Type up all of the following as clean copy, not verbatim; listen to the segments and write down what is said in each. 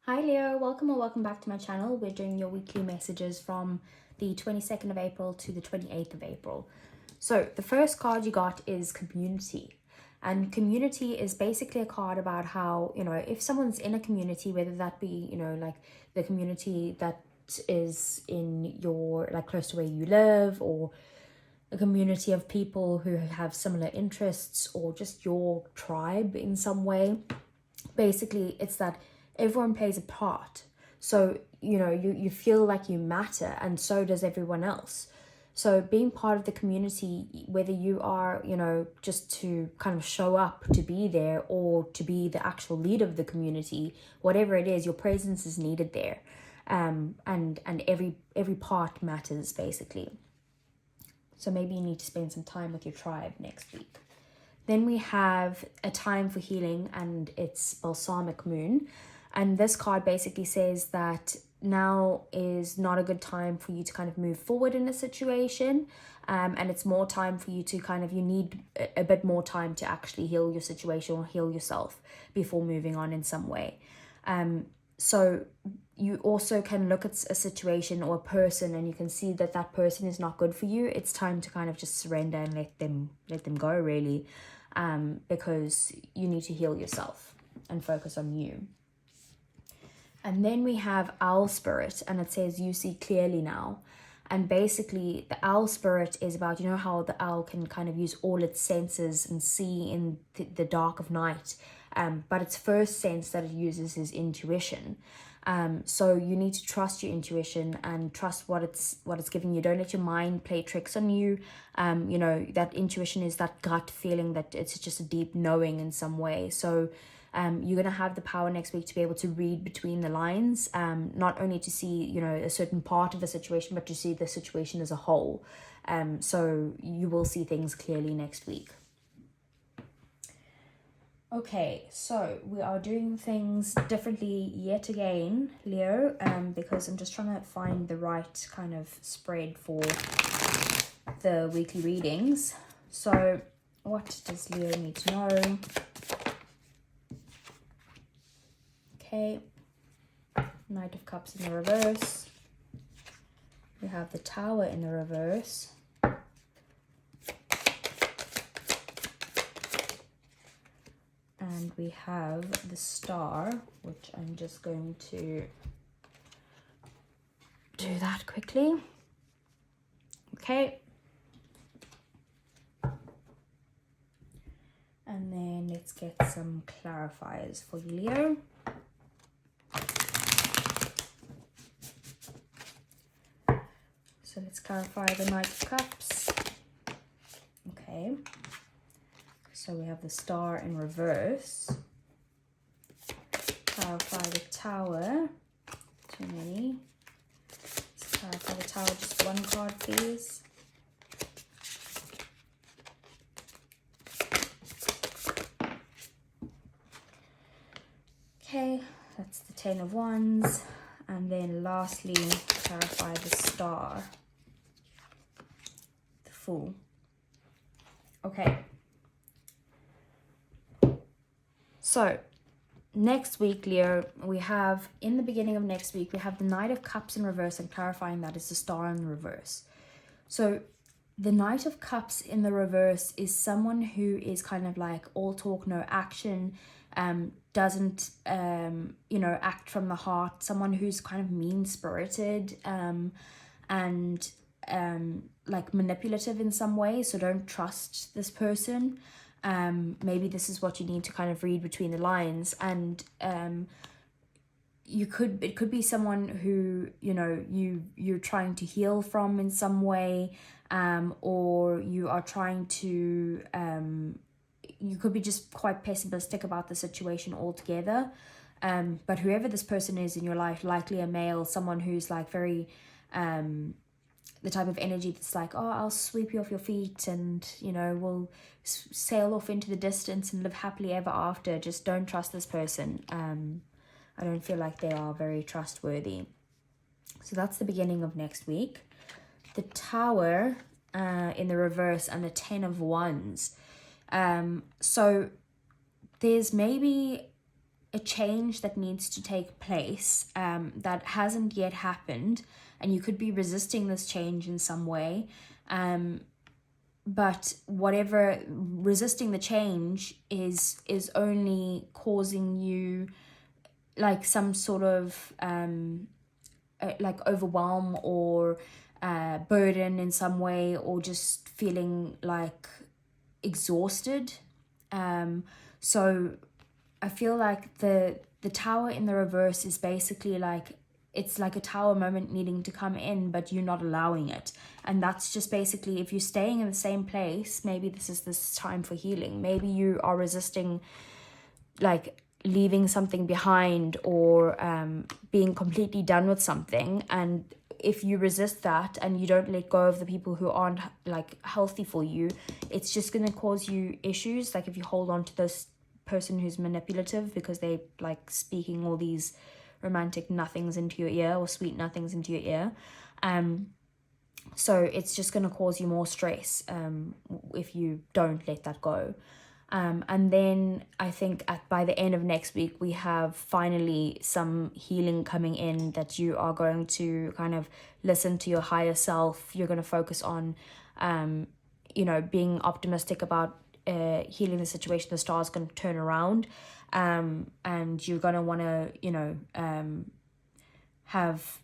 Hi Leo, welcome or welcome back to my channel. We're doing your weekly messages from the 22nd of April to the 28th of April. So the first card you got is community. And community is basically a card about how, if someone's in a community, whether that be, like the community that is in your, like close to where you live, or a community of people who have similar interests, or just your tribe in some way. Basically, it's that everyone plays a part. So, you feel like you matter, and so does everyone else. So being part of the community, whether you are, just to kind of show up to be there, or to be the actual leader of the community, whatever it is, your presence is needed there. And every part matters, basically. So maybe you need to spend some time with your tribe next week. Then we have a time for healing, and it's balsamic moon. And this card basically says that now is not a good time for you to kind of move forward in a situation. And it's more time for you to you need a bit more time to actually heal your situation or heal yourself before moving on in some way. So you also can look at a situation or a person, and you can see that that person is not good for you. It's time to kind of just surrender and let them go, really, because you need to heal yourself and focus on you. And then we have owl spirit, and it says you see clearly now. And basically the owl spirit is about, how the owl can kind of use all its senses and see in the dark of night. But its first sense that it uses is intuition. So you need to trust your intuition and trust what it's giving you. Don't let your mind play tricks on you. That intuition is that gut feeling, that it's just a deep knowing in some way. So you're going to have the power next week to be able to read between the lines, not only to see, a certain part of the situation, but to see the situation as a whole. So you will see things clearly next week. Okay, so we are doing things differently yet again, Leo, because I'm just trying to find the right kind of spread for the weekly readings. So what does Leo need to know? Okay, Knight of Cups in the reverse. We have the Tower in the reverse. And we have the Star, which I'm just going to do that quickly. Okay. And then let's get some clarifiers for you, Leo. So let's clarify the Knight of Cups. Okay. So we have the Star in reverse. Clarify the Tower. Too many. Let's clarify the Tower, just one card, please. Okay, that's the Ten of Wands. And then lastly, clarify the Star. The Fool. Okay. So next week, Leo, we have, in the beginning of next week, we have the Knight of Cups in reverse, and clarifying that is the Star in reverse. So the Knight of Cups in the reverse is someone who is kind of like all talk, no action, doesn't, act from the heart, someone who's kind of mean-spirited, and like manipulative in some way. So don't trust this person. Maybe this is what you need to kind of read between the lines. And it could be someone who you're trying to heal from in some way, or you are trying to you could be just quite pessimistic about the situation altogether. But whoever this person is in your life, likely a male, someone who's like very the type of energy that's like, oh, I'll sweep you off your feet, and we'll sail off into the distance and live happily ever after. Just don't trust this person. I don't feel like they are very trustworthy. So that's the beginning of next week. The Tower in the reverse and the Ten of Wands. So there's maybe a change that needs to take place that hasn't yet happened, and you could be resisting this change in some way. But whatever resisting the change is only causing you like some sort of like overwhelm or burden in some way, or just feeling like exhausted. So I feel like the tower in the reverse is basically like, it's like a tower moment needing to come in, but you're not allowing it. And that's just basically, if you're staying in the same place, maybe this is this time for healing. Maybe you are resisting like leaving something behind, or being completely done with something. And if you resist that and you don't let go of the people who aren't like healthy for you, it's just going to cause you issues. Like if you hold on to this person who's manipulative because they like speaking all these romantic nothings into your ear, or sweet nothings into your ear, so it's just going to cause you more stress if you don't let that go. And then I think by the end of next week, we have finally some healing coming in, that you are going to kind of listen to your higher self. You're going to focus on, being optimistic about healing the situation. The star's going to turn around, and you're going to want to,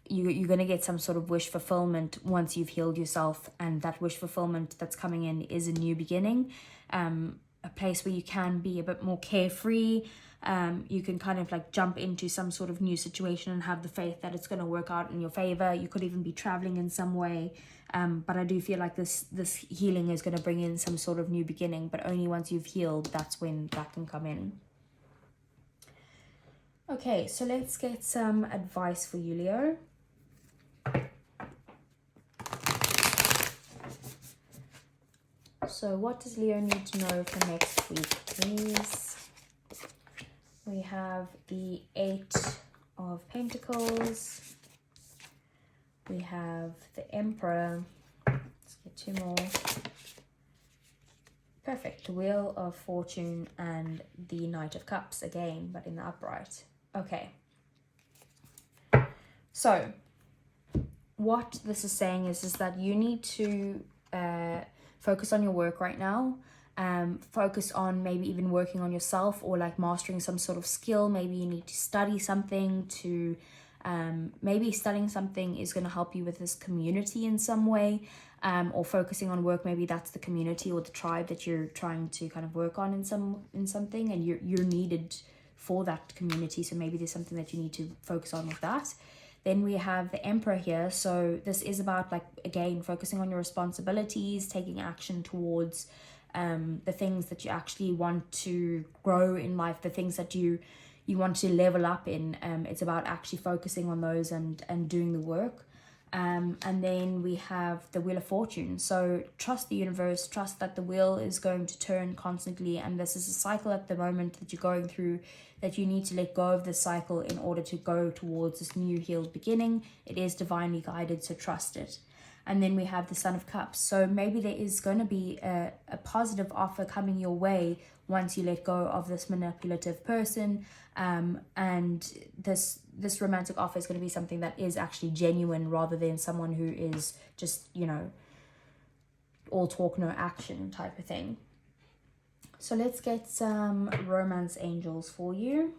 you're going to get some sort of wish fulfillment once you've healed yourself. And that wish fulfillment that's coming in is a new beginning. A place where you can be a bit more carefree. You can kind of like jump into some sort of new situation and have the faith that it's going to work out in your favor. You could even be traveling in some way. But I do feel like this healing is going to bring in some sort of new beginning, but only once you've healed, that's when that can come in. Okay, so let's get some advice for you, Leo. So what does Leo need to know for next week, please? We have the 8 of Pentacles. We have the Emperor. Let's get 2 more. Perfect. Wheel of Fortune and the Knight of Cups again, but in the upright. Okay. So what this is saying is that you need to focus on your work right now. Focus on maybe even working on yourself, or like mastering some sort of skill. Maybe you need to study something to maybe studying something is going to help you with this community in some way, or focusing on work. Maybe that's the community or the tribe that you're trying to kind of work on in something, and you're needed for that community. So maybe there's something that you need to focus on with that. Then we have the Emperor here. So this is about, like, again, focusing on your responsibilities, taking action towards the things that you actually want to grow in life, the things that you want to level up in. It's about actually focusing on those and doing the work. And then we have the Wheel of Fortune. So trust the universe, trust that the wheel is going to turn constantly, and this is a cycle at the moment that you're going through, that you need to let go of this cycle in order to go towards this new healed beginning. It is divinely guided, so trust it. And then we have the Son of Cups. So maybe there is going to be a positive offer coming your way once you let go of this manipulative person. And this romantic offer is going to be something that is actually genuine, rather than someone who is just, all talk, no action type of thing. So let's get some romance angels for you.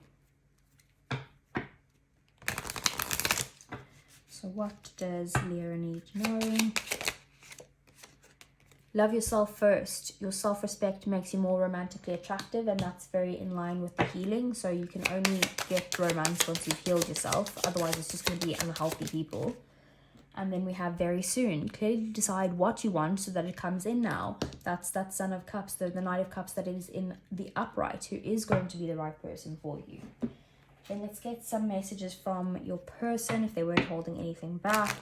So what does Leo need to know? Love yourself first. Your self-respect makes you more romantically attractive, and that's very in line with the healing. So you can only get romance once you've healed yourself. Otherwise, it's just going to be unhealthy people. And then we have very soon. Clearly decide what you want so that it comes in now. That's that Son of Cups, the Knight of Cups that is in the upright, who is going to be the right person for you. Then let's get some messages from your person, if they weren't holding anything back.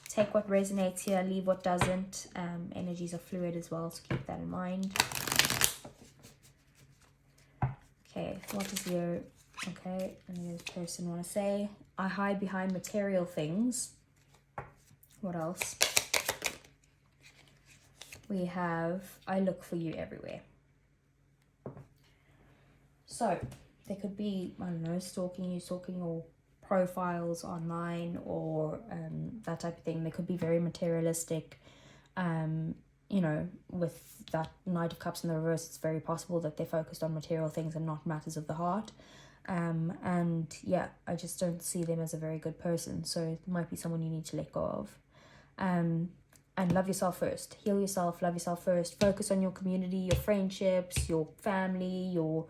Take what resonates here, leave what doesn't. Energies are fluid as well, so keep that in mind. Okay, what does your person want to say? I hide behind material things. What else? We have, I look for you everywhere. So they could be, I don't know, stalking your profiles online, or that type of thing. They could be very materialistic. You know, with that Knight of Cups in the reverse, it's very possible that they're focused on material things and not matters of the heart. And yeah, I just don't see them as a very good person. So it might be someone you need to let go of. And love yourself first. Heal yourself, love yourself first. Focus on your community, your friendships, your family, your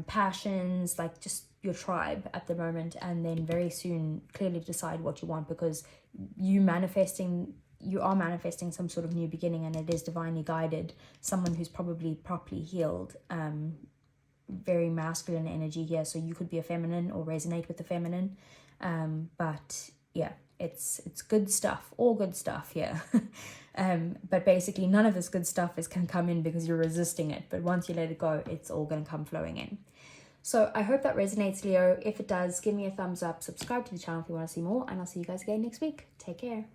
passions, like just your tribe at the moment. And then very soon clearly decide what you want, because you are manifesting some sort of new beginning, and it is divinely guided. Someone who's probably properly healed. Very masculine energy here, so you could be a feminine or resonate with the feminine. But yeah, it's good stuff, all good stuff here. But basically none of this good stuff can come in because you're resisting it, but once you let it go, it's all going to come flowing in. So I hope that resonates, Leo. If it does, give me a thumbs up, subscribe to the channel if you want to see more, and I'll see you guys again next week. Take care.